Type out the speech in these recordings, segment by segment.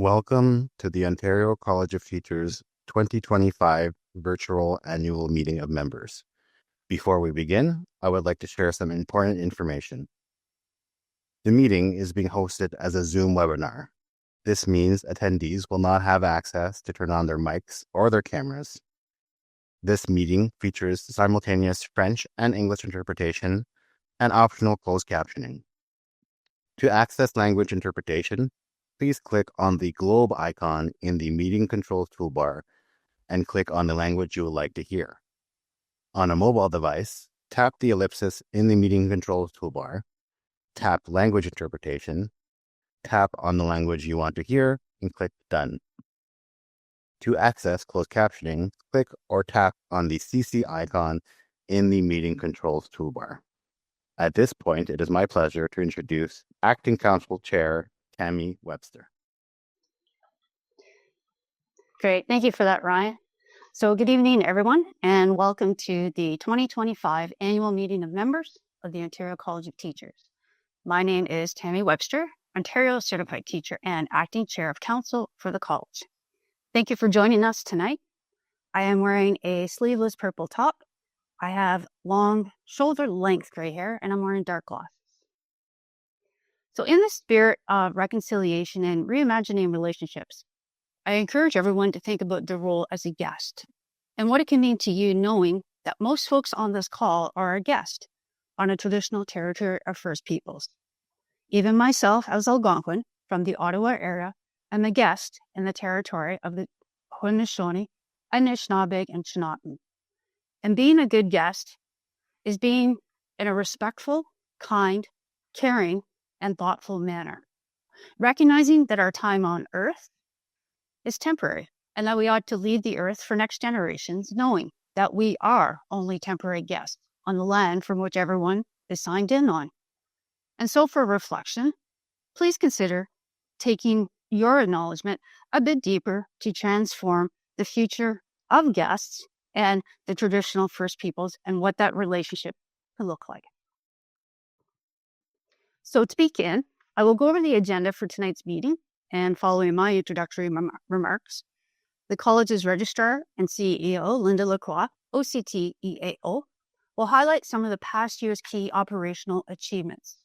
Welcome to the Ontario College of Teachers 2025 Virtual Annual Meeting of Members. Before we begin, I would like to share some important information. The meeting is being hosted as a Zoom webinar. This means attendees will not have access to turn on their mics or their cameras. This meeting features simultaneous French and English interpretation and optional closed captioning. To access language interpretation, please click on the globe icon in the meeting controls toolbar and click on the language you would like to hear. On a mobile device, tap the ellipsis in the meeting controls toolbar, tap language interpretation, tap on the language you want to hear, and click done. To access closed captioning, click or tap on the CC icon in the meeting controls toolbar. At this point, it is my pleasure to introduce Acting Council Chair Tammy Webster. Great. Thank you for that, Ryan. So good evening, everyone, and welcome to the 2025 Annual Meeting of Members of the Ontario College of Teachers. My name is Tammy Webster, Ontario Certified Teacher and Acting Chair of Council for the College. Thank you for joining us tonight. I am wearing a sleeveless purple top. I have long shoulder-length gray hair, and I'm wearing dark glasses. So in the spirit of reconciliation and reimagining relationships, I encourage everyone to think about their role as a guest and what it can mean to you knowing that most folks on this call are a guest on a traditional territory of First Peoples. Even myself, as Algonquin from the Ottawa area, am a guest in the territory of the Haudenosaunee, Anishinaabeg, and Chinootan. And being a good guest is being in a respectful, kind, caring, and thoughtful manner, recognizing that our time on Earth is temporary and that we ought to leave the Earth for next generations, knowing that we are only temporary guests on the land from which everyone is signed in on. And so for reflection, please consider taking your acknowledgement a bit deeper to transform the future of guests and the traditional First Peoples and what that relationship could look like. So to begin, I will go over the agenda for tonight's meeting, and following my introductory remarks, the college's registrar and CEO, Linda Lacroix, OCT EAO, will highlight some of the past year's key operational achievements.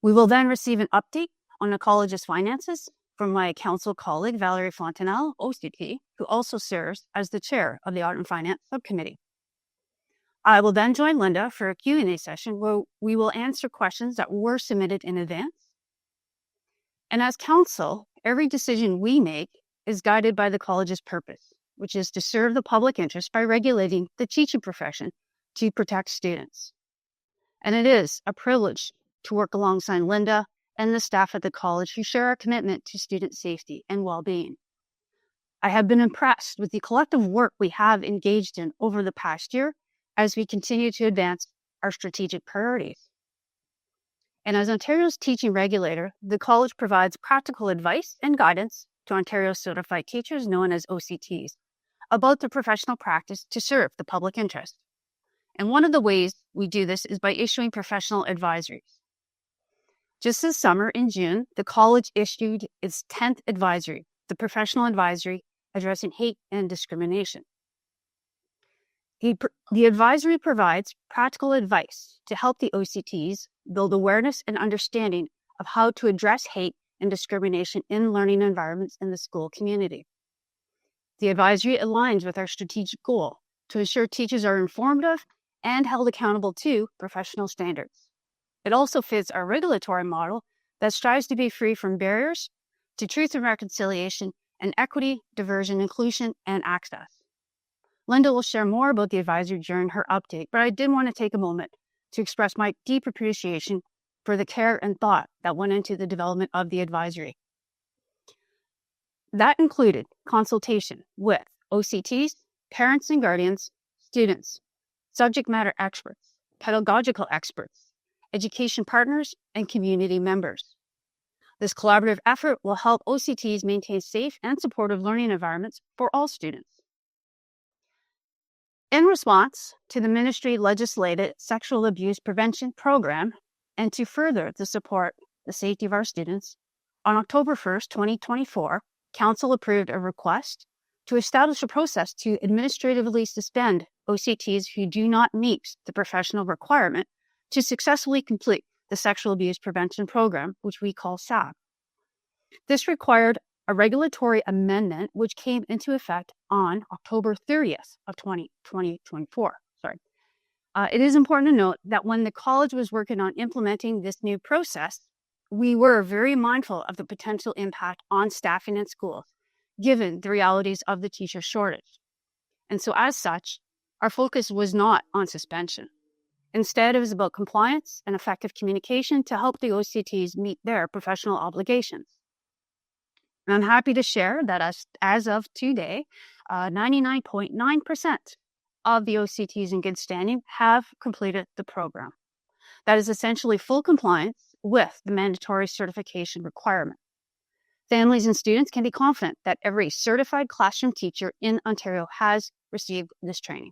We will then receive an update on the college's finances from my council colleague, Valerie Fontenelle, OCT, who also serves as the chair of the Audit and Finance Subcommittee. I will then join Linda for a Q&A session where we will answer questions that were submitted in advance. And as council, every decision we make is guided by the college's purpose, which is to serve the public interest by regulating the teaching profession to protect students. And it is a privilege to work alongside Linda and the staff at the college who share our commitment to student safety and well-being. I have been impressed with the collective work we have engaged in over the past year as we continue to advance our strategic priorities. And as Ontario's teaching regulator, the college provides practical advice and guidance to Ontario certified teachers, known as OCTs, about their professional practice to serve the public interest. And one of the ways we do this is by issuing professional advisories. Just this summer, in June, the college issued its 10th advisory, the Professional Advisory Addressing Hate and Discrimination. The advisory provides practical advice to help the OCTs build awareness and understanding of how to address hate and discrimination in learning environments in the school community. The advisory aligns with our strategic goal to ensure teachers are informed of and held accountable to professional standards. It also fits our regulatory model that strives to be free from barriers to truth and reconciliation and equity, diversion, inclusion, and access. Linda will share more about the advisory during her update, but I did want to take a moment to express my deep appreciation for the care and thought that went into the development of the advisory. That included consultation with OCTs, parents and guardians, students, subject matter experts, pedagogical experts, education partners, and community members. This collaborative effort will help OCTs maintain safe and supportive learning environments for all students. In response to the ministry-legislated sexual abuse prevention program and to further the support the safety of our students, on October 1st, 2024, Council approved a request to establish a process to administratively suspend OCTs who do not meet the professional requirement to successfully complete the Sexual Abuse Prevention Program, which we call SAP. This required a regulatory amendment which came into effect on October 30th of 2024. It is important to note that when the college was working on implementing this new process, we were very mindful of the potential impact on staffing in schools, given the realities of the teacher shortage. And so as such, our focus was not on suspension. Instead, it was about compliance and effective communication to help the OCTs meet their professional obligations. And I'm happy to share that as of today, 99.9% of the OCTs in good standing have completed the program. That is essentially full compliance with the mandatory certification requirement. Families and students can be confident that every certified classroom teacher in Ontario has received this training.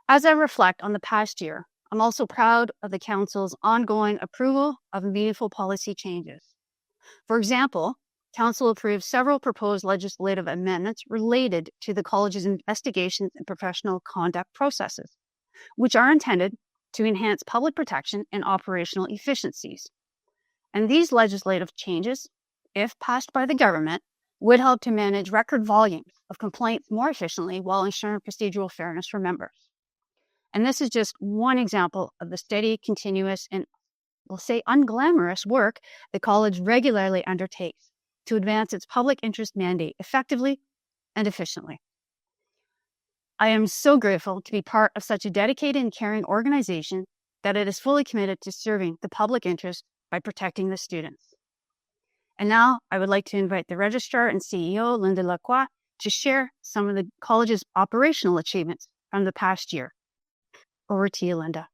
As I reflect on the past year, I'm also proud of the Council's ongoing approval of meaningful policy changes. For example, Council approved several proposed legislative amendments related to the college's investigations and professional conduct processes, which are intended to enhance public protection and operational efficiencies. And these legislative changes, if passed by the government, would help to manage record volumes of complaints more efficiently while ensuring procedural fairness for members. And this is just one example of the steady, continuous, and we'll say unglamorous work the college regularly undertakes to advance its public interest mandate effectively and efficiently. I am so grateful to be part of such a dedicated and caring organization that it is fully committed to serving the public interest by protecting the students. And now I would like to invite the Registrar and CEO, Linda Lacroix, to share some of the college's operational achievements from the past year. Over to you, Linda.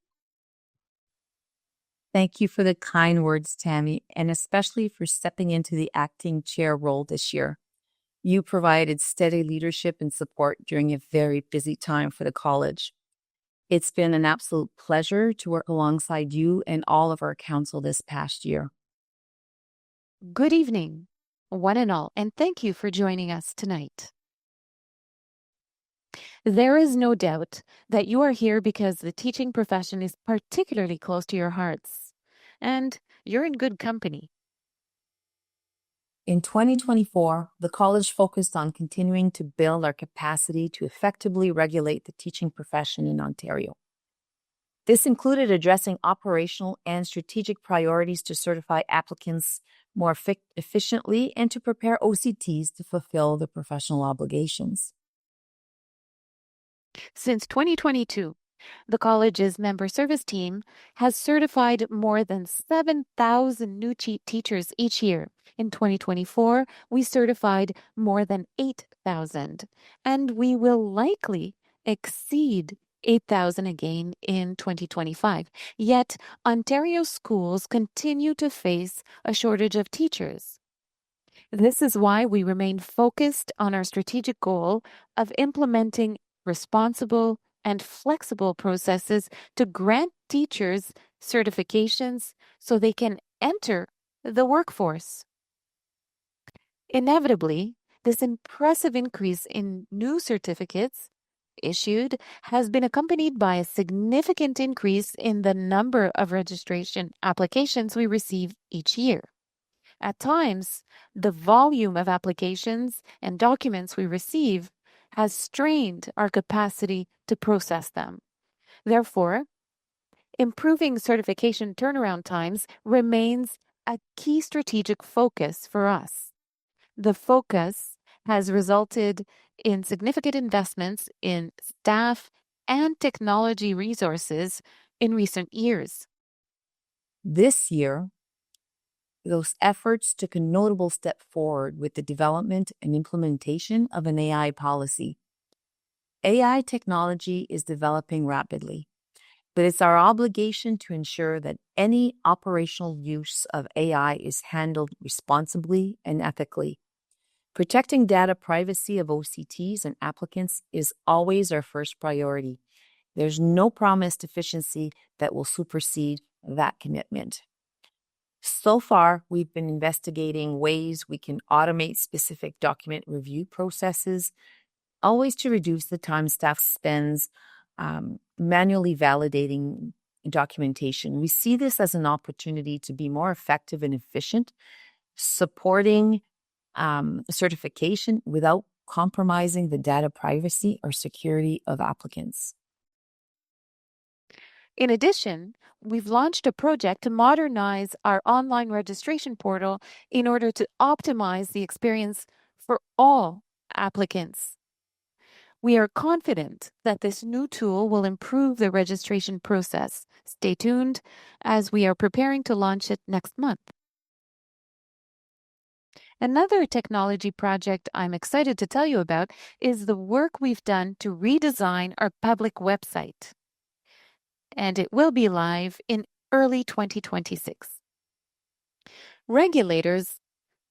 Thank you for the kind words, Tammy, and especially for stepping into the acting chair role this year. You provided steady leadership and support during a very busy time for the college. It's been an absolute pleasure to work alongside you and all of our council this past year. Good evening, one and all, and thank you for joining us tonight. There is no doubt that you are here because the teaching profession is particularly close to your hearts, and you're in good company. In 2024, the college focused on continuing to build our capacity to effectively regulate the teaching profession in Ontario. This included addressing operational and strategic priorities to certify applicants more efficiently and to prepare OCTs to fulfill their professional obligations. Since 2022, the college's member service team has certified more than 7,000 new teachers each year. In 2024, we certified more than 8,000, and we will likely exceed 8,000 again in 2025. Yet, Ontario schools continue to face a shortage of teachers. This is why we remain focused on our strategic goal of implementing responsible and flexible processes to grant teachers certifications so they can enter the workforce. Inevitably, this impressive increase in new certificates issued has been accompanied by a significant increase in the number of registration applications we receive each year. At times, the volume of applications and documents we receive has strained our capacity to process them. Therefore, improving certification turnaround times remains a key strategic focus for us. The focus has resulted in significant investments in staff and technology resources in recent years. This year, those efforts took a notable step forward with the development and implementation of an AI policy. AI technology is developing rapidly, but it's our obligation to ensure that any operational use of AI is handled responsibly and ethically. Protecting data privacy of OCTs and applicants is always our first priority. There's no promised efficiency that will supersede that commitment. So far, we've been investigating ways we can automate specific document review processes, always to reduce the time staff spends manually validating documentation. We see this as an opportunity to be more effective and efficient, supporting certification without compromising the data privacy or security of applicants. In addition, we've launched a project to modernize our online registration portal in order to optimize the experience for all applicants. We are confident that this new tool will improve the registration process. Stay tuned as we are preparing to launch it next month. Another technology project I'm excited to tell you about is the work we've done to redesign our public website. And it will be live in early 2026. Regulators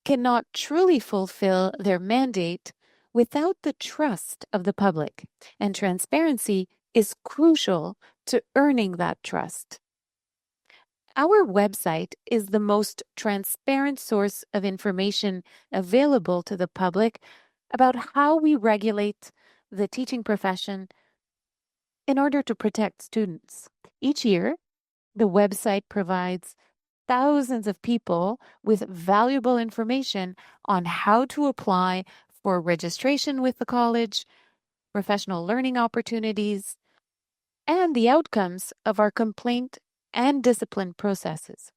cannot truly fulfill their mandate without the trust of the public, and transparency is crucial to earning that trust. Our website is the most transparent source of information available to the public about how we regulate the teaching profession in order to protect students. Each year, the website provides thousands of people with valuable information on how to apply for registration with the college, professional learning opportunities, and the outcomes of our complaint and discipline processes.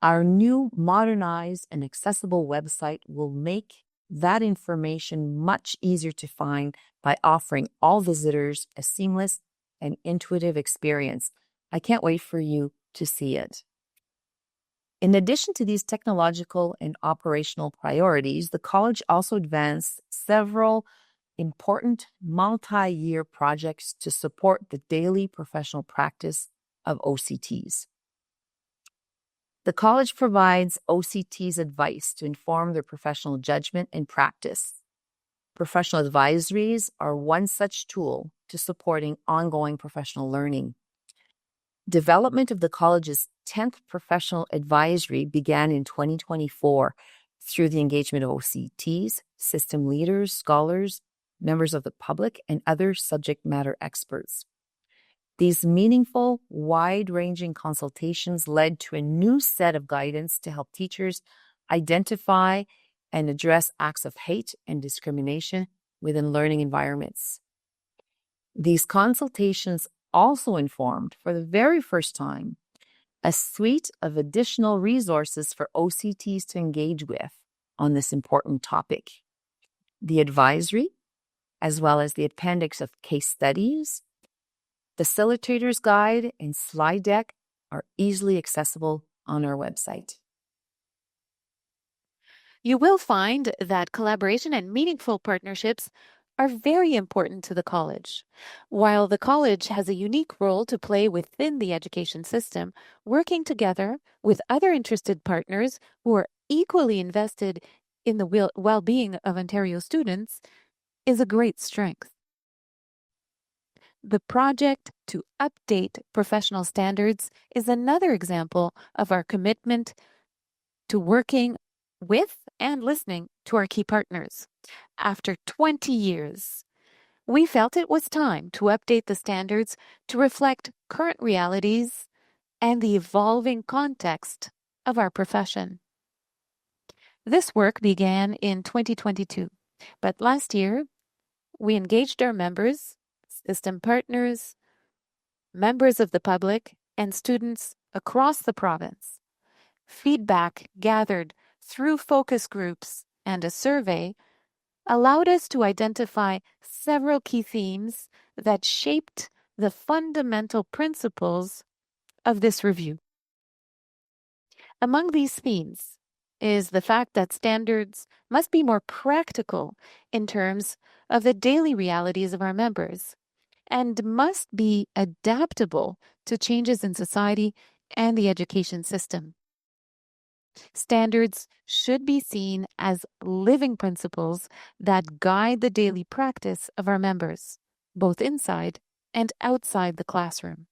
Our new, modernized, and accessible website will make that information much easier to find by offering all visitors a seamless and intuitive experience. I can't wait for you to see it. In addition to these technological and operational priorities, the college also advanced several important multi-year projects to support the daily professional practice of OCTs. The college provides OCTs advice to inform their professional judgment and practice. Professional advisories are one such tool to supporting ongoing professional learning. Development of the college's 10th professional advisory began in 2024 through the engagement of OCTs, system leaders, scholars, members of the public, and other subject matter experts. These meaningful, wide-ranging consultations led to a new set of guidance to help teachers identify and address acts of hate and discrimination within learning environments. These consultations also informed, for the very first time, a suite of additional resources for OCTs to engage with on this important topic. The advisory, as well as the appendix of case studies, facilitator's guide, and slide deck are easily accessible on our website. You will find that collaboration and meaningful partnerships are very important to the college. While the college has a unique role to play within the education system, working together with other interested partners who are equally invested in the well-being of Ontario students is a great strength. The project to update professional standards is another example of our commitment to working with and listening to our key partners. After 20 years, we felt it was time to update the standards to reflect current realities and the evolving context of our profession. This work began in 2022, but last year, we engaged our members, system partners, members of the public, and students across the province. Feedback gathered through focus groups and a survey allowed us to identify several key themes that shaped the fundamental principles of this review. Among these themes is the fact that standards must be more practical in terms of the daily realities of our members and must be adaptable to changes in society and the education system. Standards should be seen as living principles that guide the daily practice of our members, both inside and outside the classroom.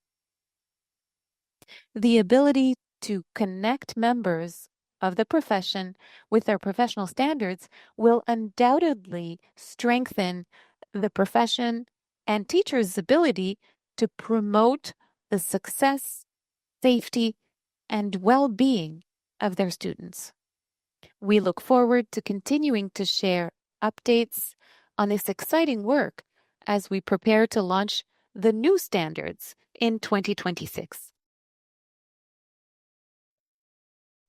The ability to connect members of the profession with their professional standards will undoubtedly strengthen the profession and teachers' ability to promote the success, safety, and well-being of their students. We look forward to continuing to share updates on this exciting work as we prepare to launch the new standards in 2026.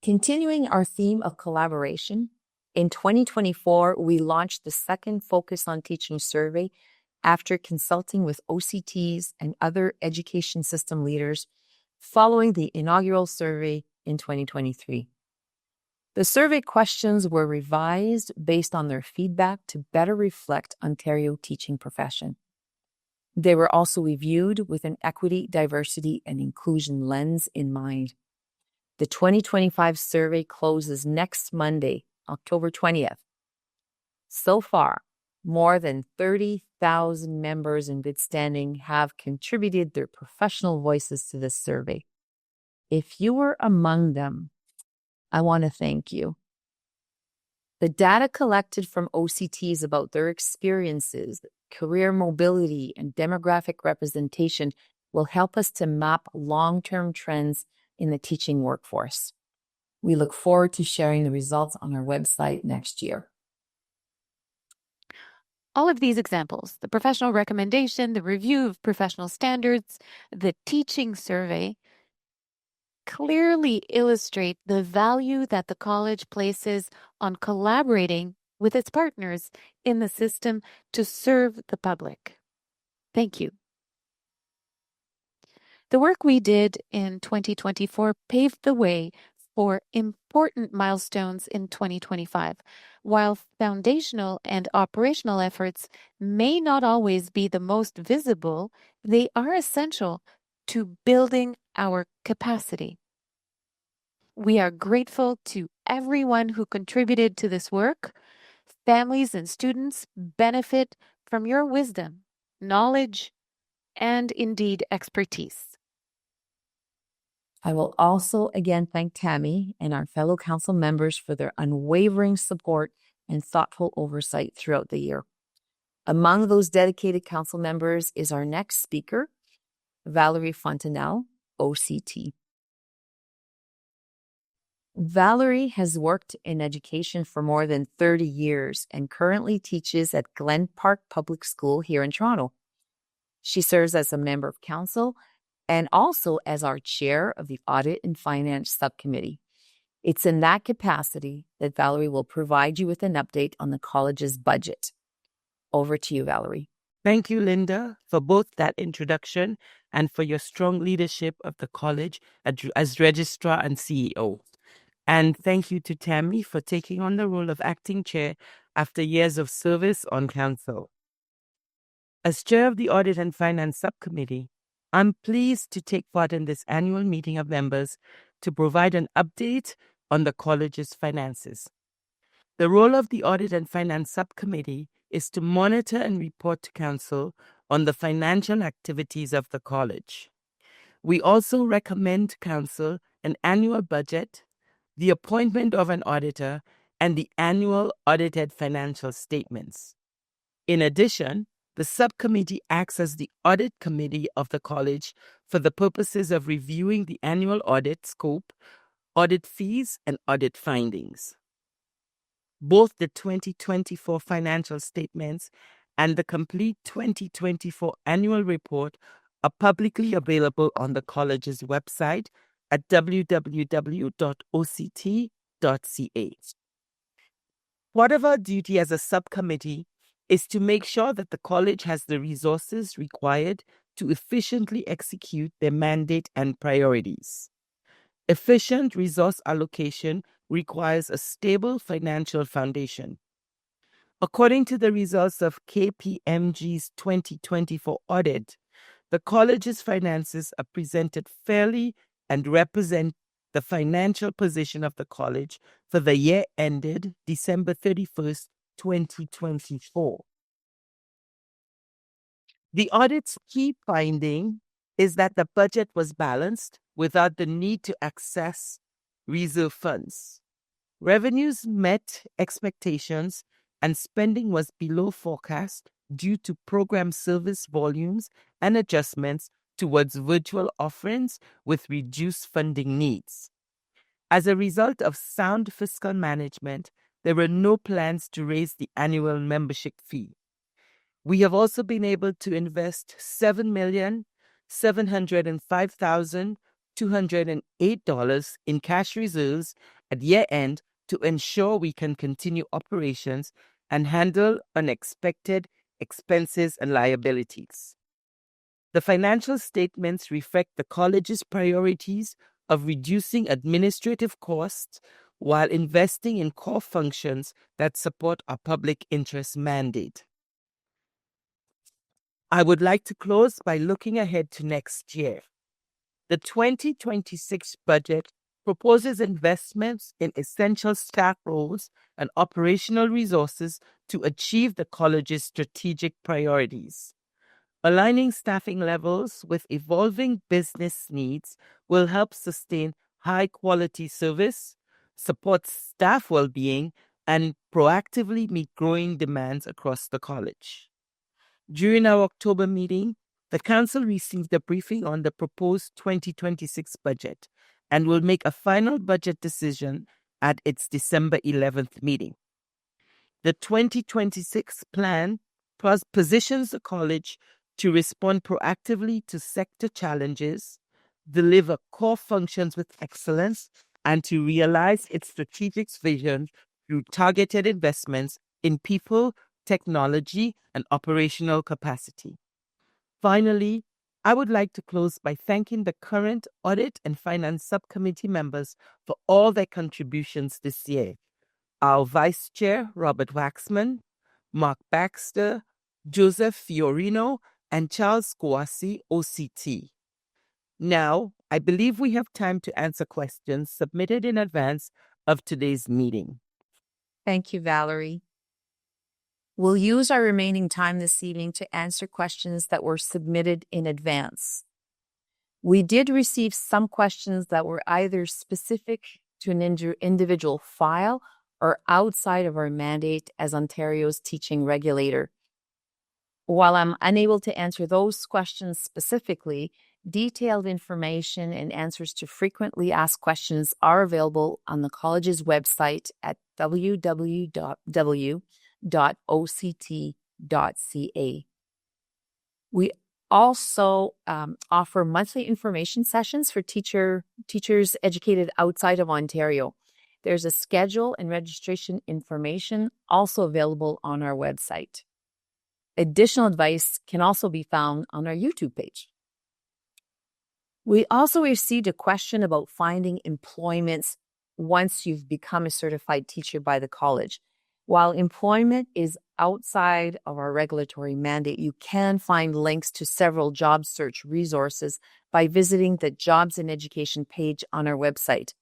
Continuing our theme of collaboration, in 2024, we launched the second Focus on Teaching survey after consulting with OCTs and other education system leaders following the inaugural survey in 2023. The survey questions were revised based on their feedback to better reflect Ontario teaching profession. They were also reviewed with an equity, diversity, and inclusion lens in mind. The 2025 survey closes next Monday, October 20th. So far, more than 30,000 members in good standing have contributed their professional voices to this survey. If you were among them, I want to thank you. The data collected from OCTs about their experiences, career mobility, and demographic representation will help us to map long-term trends in the teaching workforce. We look forward to sharing the results on our website next year. All of these examples, the professional recommendation, the review of professional standards, the teaching survey, clearly illustrate the value that the college places on collaborating with its partners in the system to serve the public. Thank you. The work we did in 2024 paved the way for important milestones in 2025. While foundational and operational efforts may not always be the most visible, they are essential to building our capacity. We are grateful to everyone who contributed to this work. Families and students benefit from your wisdom, knowledge, and indeed expertise. I will also again thank Tammy and our fellow council members for their unwavering support and thoughtful oversight throughout the year. Among those dedicated council members is our next speaker, Valerie Fontenelle, OCT. Valerie has worked in education for more than 30 years and currently teaches at Glen Park Public School here in Toronto. She serves as a member of council and also as our chair of the Audit and Finance Subcommittee. It's in that capacity that Valerie will provide you with an update on the college's budget. Over to you, Valerie. Thank you, Linda, for both that introduction and for your strong leadership of the college as registrar and CEO. And thank you to Tammy for taking on the role of acting chair after years of service on council. As chair of the Audit and Finance Subcommittee, I'm pleased to take part in this annual meeting of members to provide an update on the college's finances. The role of the Audit and Finance Subcommittee is to monitor and report to council on the financial activities of the college. We also recommend to council an annual budget, the appointment of an auditor, and the annual audited financial statements. In addition, the subcommittee acts as the audit committee of the college for the purposes of reviewing the annual audit scope, audit fees, and audit findings. Both the 2024 financial statements and the complete 2024 annual report are publicly available on the college's website at www.oct.ca. Part of our duty as a subcommittee is to make sure that the college has the resources required to efficiently execute their mandate and priorities. Efficient resource allocation requires a stable financial foundation. According to the results of KPMG's 2024 audit, the college's finances are presented fairly and represent the financial position of the college for the year ended December 31st, 2024. The audit's key finding is that the budget was balanced, without the need to access reserve funds. Revenues met expectations and spending was below forecast due to program service volumes and adjustments towards virtual offerings with reduced funding needs. As a result of sound fiscal management, there were no plans to raise the annual membership fee. We have also been able to invest $7,705,208 in cash reserves at year end to ensure we can continue operations and handle unexpected expenses and liabilities. The financial statements reflect the college's priorities of reducing administrative costs while investing in core functions that support our public interest mandate. I would like to close by looking ahead to next year. The 2026 budget proposes investments in essential staff roles and operational resources to achieve the college's strategic priorities. Aligning staffing levels with evolving business needs will help sustain high-quality service, support staff well-being, and proactively meet growing demands across the college. During our October meeting, the Council received a briefing on the proposed 2026 budget and will make a final budget decision at its December 11th meeting. The 2026 plan positions the college to respond proactively to sector challenges, deliver core functions with excellence, and to realize its strategic vision through targeted investments in people, technology, and operational capacity. Finally, I would like to close by thanking the current Audit and Finance Subcommittee members for all their contributions this year. Our Vice Chair, Robert Waxman, Mark Baxter, Joseph Fiorino, and Charles Kouassi, OCT. Now, I believe we have time to answer questions submitted in advance of today's meeting. Thank you, Valerie. We'll use our remaining time this evening to answer questions that were submitted in advance. We did receive some questions that were either specific to an individual file or outside of our mandate as Ontario's teaching regulator. While I'm unable to answer those questions specifically, detailed information and answers to frequently asked questions are available on the college's website at www.oct.ca. We also offer monthly information sessions for teachers educated outside of Ontario. There's a schedule and registration information also available on our website. Additional advice can also be found on our YouTube page. We also received a question about finding employment once you've become a certified teacher by the college. While employment is outside of our regulatory mandate, you can find links to several job search resources by visiting the Jobs and Education page on our website.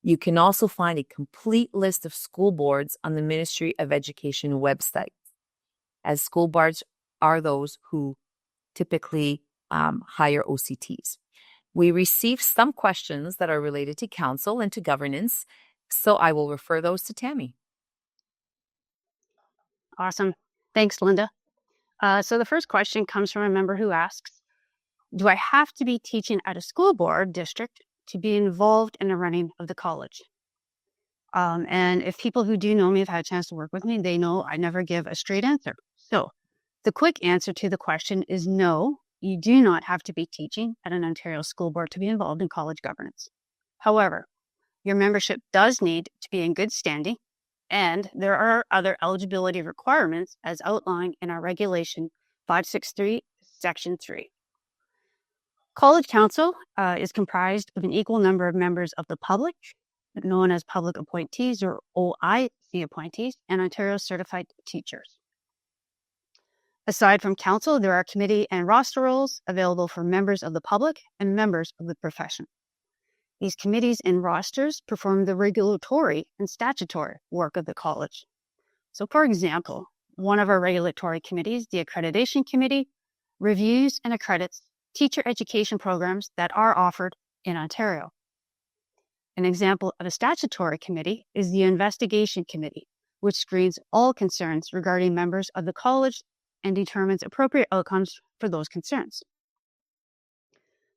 You can also find a complete list of school boards on the Ministry of Education website, as school boards are those who typically hire OCTs. We received some questions that are related to council and to governance, so I will refer those to Tammy. Awesome. Thanks, Linda. So the first question comes from a member who asks, do I have to be teaching at a school board district to be involved in the running of the college? And if people who do know me have had a chance to work with me, they know I never give a straight answer. So the quick answer to the question is no, you do not have to be teaching at an Ontario school board to be involved in college governance. However, your membership does need to be in good standing, and there are other eligibility requirements as outlined in our Regulation 563, Section 3. College Council is comprised of an equal number of members of the public, known as public appointees or OIC appointees, and Ontario certified teachers. Aside from council, there are committee and roster roles available for members of the public and members of the profession. These committees and rosters perform the regulatory and statutory work of the college. So, for example, one of our regulatory committees, the Accreditation Committee, reviews and accredits teacher education programs that are offered in Ontario. An example of a statutory committee is the Investigation Committee, which screens all concerns regarding members of the college and determines appropriate outcomes for those concerns.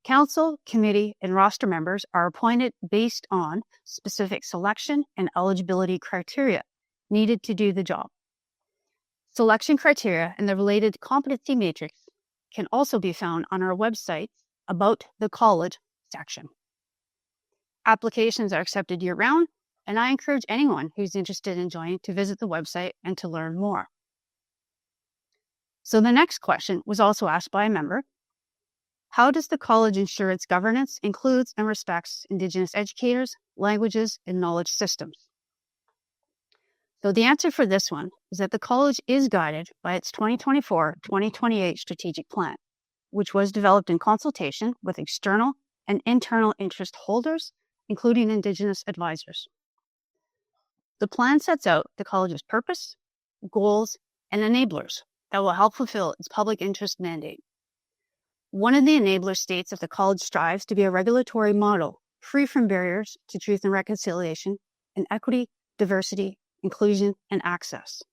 Council, committee, and roster members are appointed based on specific selection and eligibility criteria needed to do the job. Selection criteria and the related competency matrix can also be found on our website About the College section. Applications are accepted year-round, and I encourage anyone who's interested in joining to visit the website and to learn more. So the next question was also asked by a member. How does the college ensure its governance includes and respects Indigenous educators, languages, and knowledge systems? So the answer for this one is that the college is guided by its 2024-2028 strategic plan, which was developed in consultation with external and internal interest holders, including Indigenous advisors. The plan sets out the college's purpose, goals, and enablers that will help fulfill its public interest mandate. One of the enablers states that the college strives to be a regulatory model free from barriers to truth and reconciliation and equity, diversity, inclusion, and access.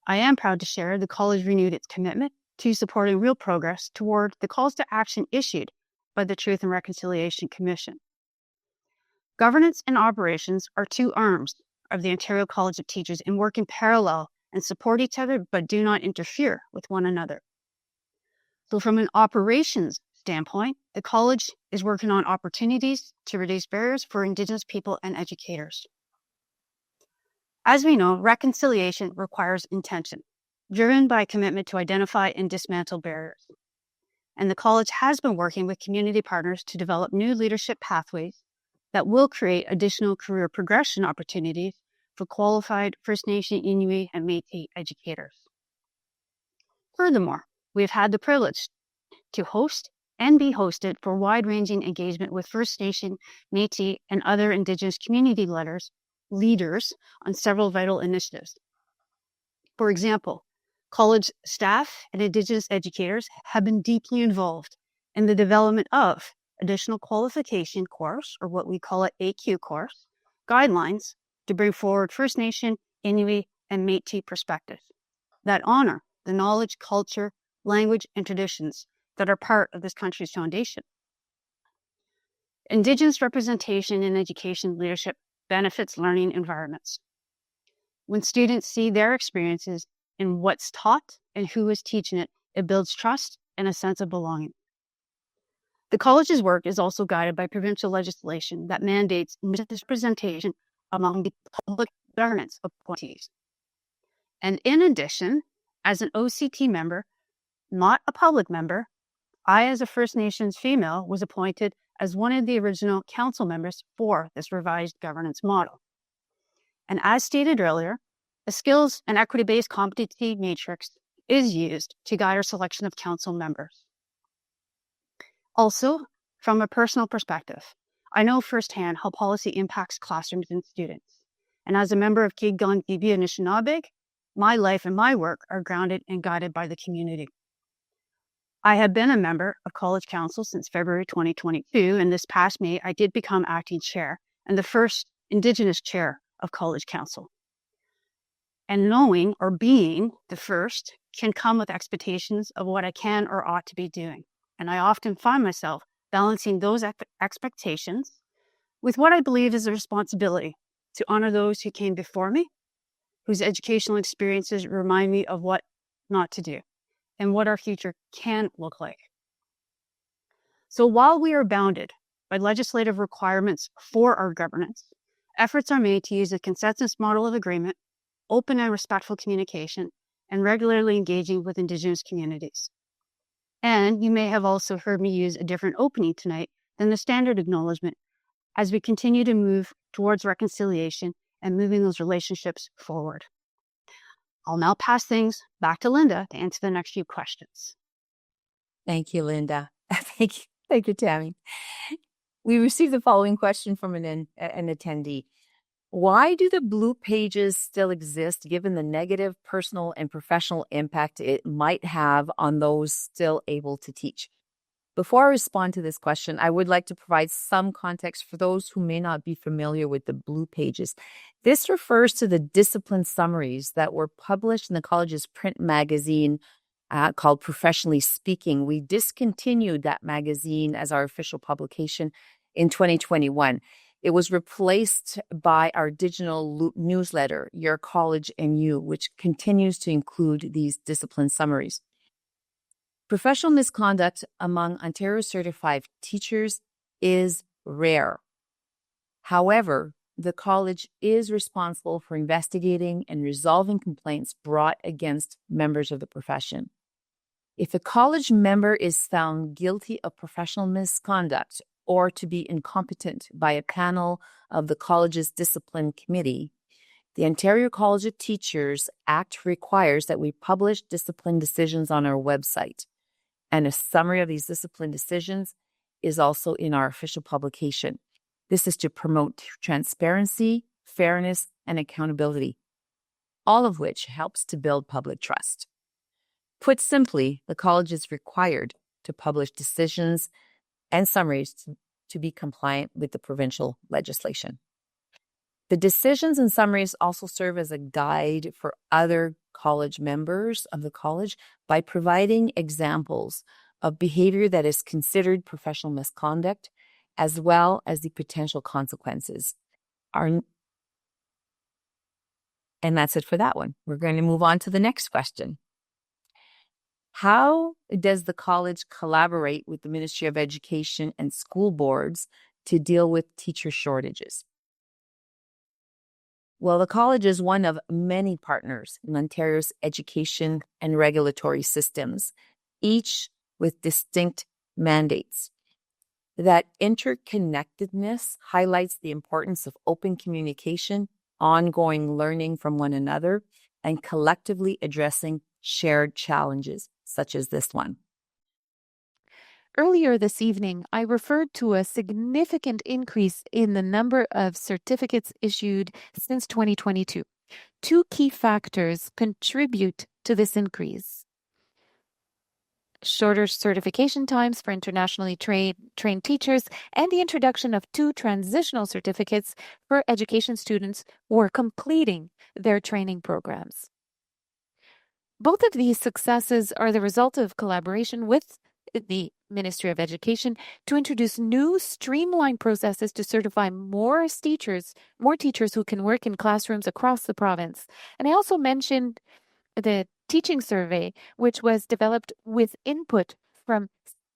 I am proud to share the college renewed its commitment to supporting real progress toward the calls to action issued by the Truth and Reconciliation Commission. Governance and operations are two arms of the Ontario College of Teachers and work in parallel and support each other but do not interfere with one another. So from an operations standpoint, the college is working on opportunities to reduce barriers for Indigenous people and educators. As we know, reconciliation requires intention, driven by a commitment to identify and dismantle barriers. And the college has been working with community partners to develop new leadership pathways that will create additional career progression opportunities for qualified First Nation, Inuit, and Métis educators. Furthermore, we've had the privilege to host and be hosted for wide-ranging engagement with First Nation, Métis, and other Indigenous community leaders on several vital initiatives. For example, college staff and Indigenous educators have been deeply involved in the development of additional qualification course, or what we call it AQ course, guidelines to bring forward First Nation, Inuit, and Métis perspectives that honor the knowledge, culture, language, and traditions that are part of this country's foundation. Indigenous representation in education leadership benefits learning environments. When students see their experiences in what's taught and who is teaching it, it builds trust and a sense of belonging. The college's work is also guided by provincial legislation that mandates representation among the public governance appointees. And in addition, as an OCT member, not a public member, I, as a First Nations female, was appointed as one of the original council members for this revised governance model. And as stated earlier, a skills and equity-based competency matrix is used to guide our selection of council members. Also, from a personal perspective, I know firsthand how policy impacts classrooms and students. And as a member of K'gān Gibia Anishinaabe, my life and my work are grounded and guided by the community. I have been a member of College Council since February 2022, and this past May, I did become acting chair and the first Indigenous chair of College Council. And knowing or being the first can come with expectations of what I can or ought to be doing. And I often find myself balancing those expectations with what I believe is a responsibility to honor those who came before me, whose educational experiences remind me of what not to do and what our future can look like. So while we are bounded by legislative requirements for our governance, efforts are made to use a consensus model of agreement, open and respectful communication, and regularly engaging with Indigenous communities. And you may have also heard me use a different opening tonight than the standard acknowledgement as we continue to move towards reconciliation and moving those relationships forward. I'll now pass things back to Linda to answer the next few questions. Thank you, Linda. Thank you, Tammy. We received the following question from an attendee. Why do the blue pages still exist given the negative personal and professional impact it might have on those still able to teach? Before I respond to this question, I would like to provide some context for those who may not be familiar with the Blue Pages. This refers to the discipline summaries that were published in the college's print magazine called Professionally Speaking. We discontinued that magazine as our official publication in 2021. It was replaced by our digital newsletter, Your College and You, which continues to include these discipline summaries. Professional misconduct among Ontario certified teachers is rare. However, the college is responsible for investigating and resolving complaints brought against members of the profession. If a college member is found guilty of professional misconduct or to be incompetent by a panel of the college's discipline committee, the Ontario College of Teachers Act requires that we publish discipline decisions on our website. And a summary of these discipline decisions is also in our official publication. This is to promote transparency, fairness, and accountability, all of which helps to build public trust. Put simply, the college is required to publish decisions and summaries to be compliant with the provincial legislation. The decisions and summaries also serve as a guide for other college members of the college by providing examples of behavior that is considered professional misconduct, as well as the potential consequences. And that's it for that one. We're going to move on to the next question. How does the college collaborate with the Ministry of Education and school boards to deal with teacher shortages? Well, the college is one of many partners in Ontario's education and regulatory systems, each with distinct mandates. That interconnectedness highlights the importance of open communication, ongoing learning from one another, and collectively addressing shared challenges, such as this one. Earlier this evening, I referred to a significant increase in the number of certificates issued since 2022. Two key factors contribute to this increase: shorter certification times for internationally trained teachers and the introduction of 2 transitional certificates for education students who are completing their training programs. Both of these successes are the result of collaboration with the Ministry of Education to introduce new streamlined processes to certify more teachers who can work in classrooms across the province. And I also mentioned the teaching survey, which was developed with input from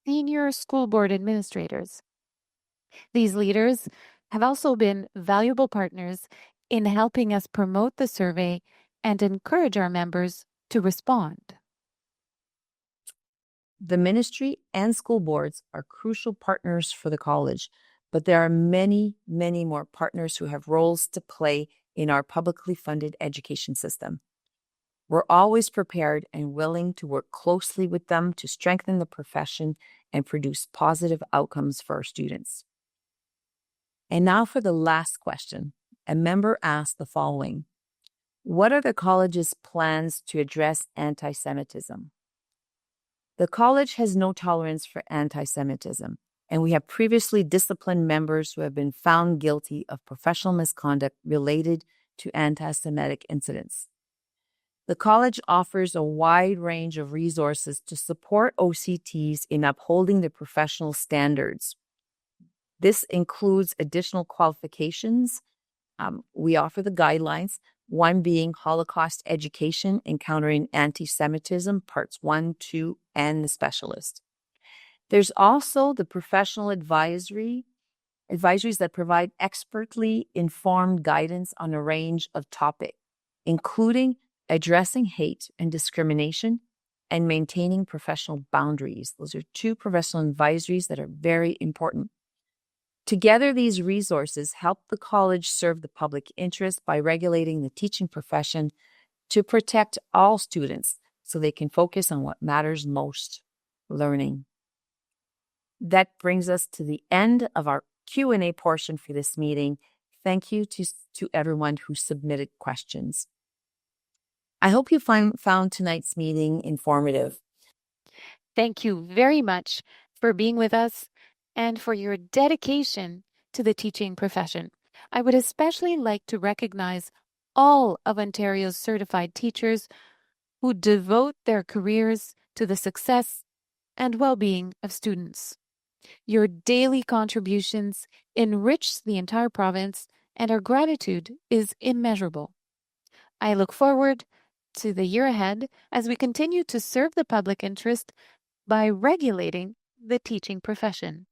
senior school board administrators. These leaders have also been valuable partners in helping us promote the survey and encourage our members to respond. The ministry and school boards are crucial partners for the college, but there are many, many more partners who have roles to play in our publicly funded education system. We're always prepared and willing to work closely with them to strengthen the profession and produce positive outcomes for our students. And now for the last question. A member asked the following: what are the college's plans to address anti-Semitism? The college has no tolerance for anti-Semitism, and we have previously disciplined members who have been found guilty of professional misconduct related to anti-Semitic incidents. The college offers a wide range of resources to support OCTs in upholding the professional standards. This includes additional qualifications. We offer the guidelines, one being Holocaust Education, Encountering Anti-Semitism, Parts 1, 2, and the Specialist. There's also the professional advisories that provide expertly informed guidance on a range of topics, including addressing hate and discrimination and maintaining professional boundaries. Those are 2 professional advisories that are very important. Together, these resources help the college serve the public interest by regulating the teaching profession to protect all students so they can focus on what matters most: learning. That brings us to the end of our Q&A portion for this meeting. Thank you to everyone who submitted questions. I hope you found tonight's meeting informative. Thank you very much for being with us and for your dedication to the teaching profession. I would especially like to recognize all of Ontario's certified teachers who devote their careers to the success and well-being of students. Your daily contributions enrich the entire province, and our gratitude is immeasurable. I look forward to the year ahead as we continue to serve the public interest by regulating the teaching profession.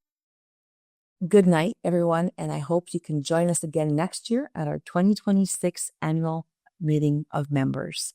Good night, everyone, and I hope you can join us again next year at our 2026 annual meeting of members.